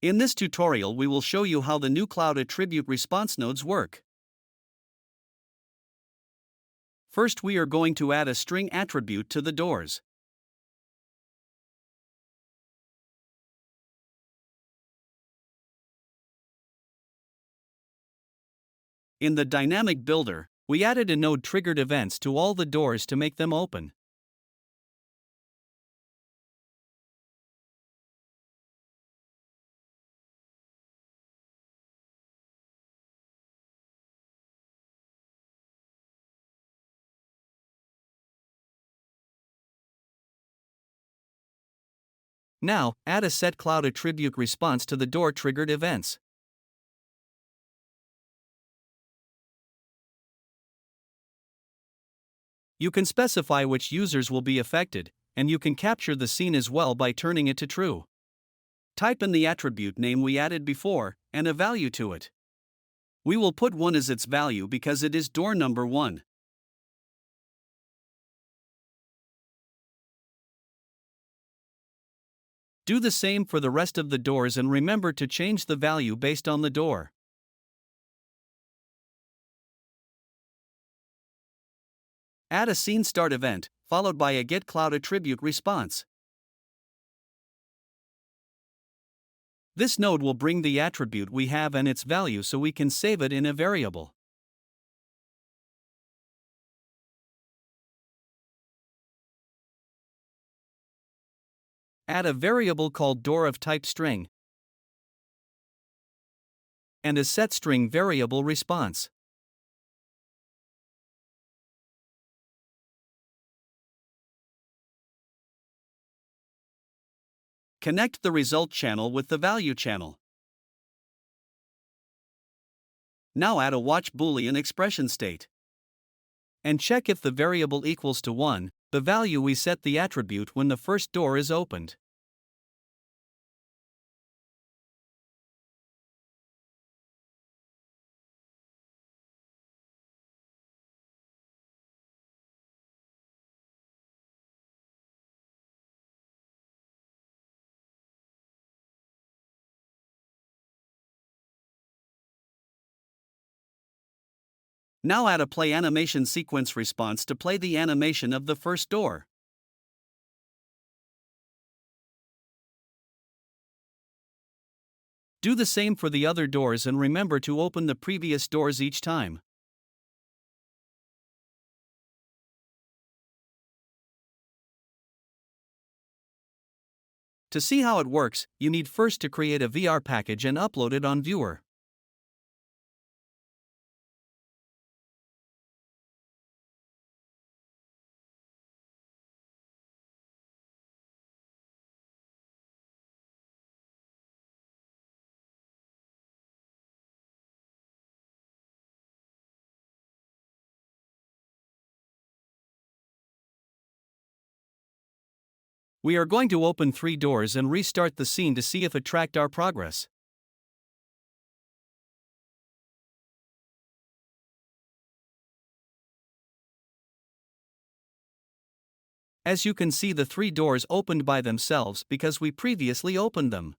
In this tutorial we will show you how the new cloud attribute response nodes work. First we are going to add a string attribute to the doors. In the dynamic builder, we added a node triggered events to all the doors to make them open. Now, add a set cloud attribute response to the door triggered events. You can specify which users will be affected, and you can capture the scene as well by turning it to true. Type in the attribute name we added before, and a value to it. We will put 1 as its value because it is door number 1. Do the same for the rest of the doors and remember to change the value based on the door. Add a scene start event, followed by a get cloud attribute response. This node will bring the attribute we have and its value so we can save it in a variable. Add a variable called door of type string and a setString variable response. Connect the result channel with the value channel. Now add a watch Boolean expression state. And check if the variable equals to 1, the value we set the attribute when the first door is opened. Now add a play animation sequence response to play the animation of the first door. Do the same for the other doors and remember to open the previous doors each time. To see how it works, you need first to create a VR package and upload it on Viewer. We are going to open 3 doors and restart the scene to see if it tracked our progress. As you can see, the 3 doors opened by themselves because we previously opened them.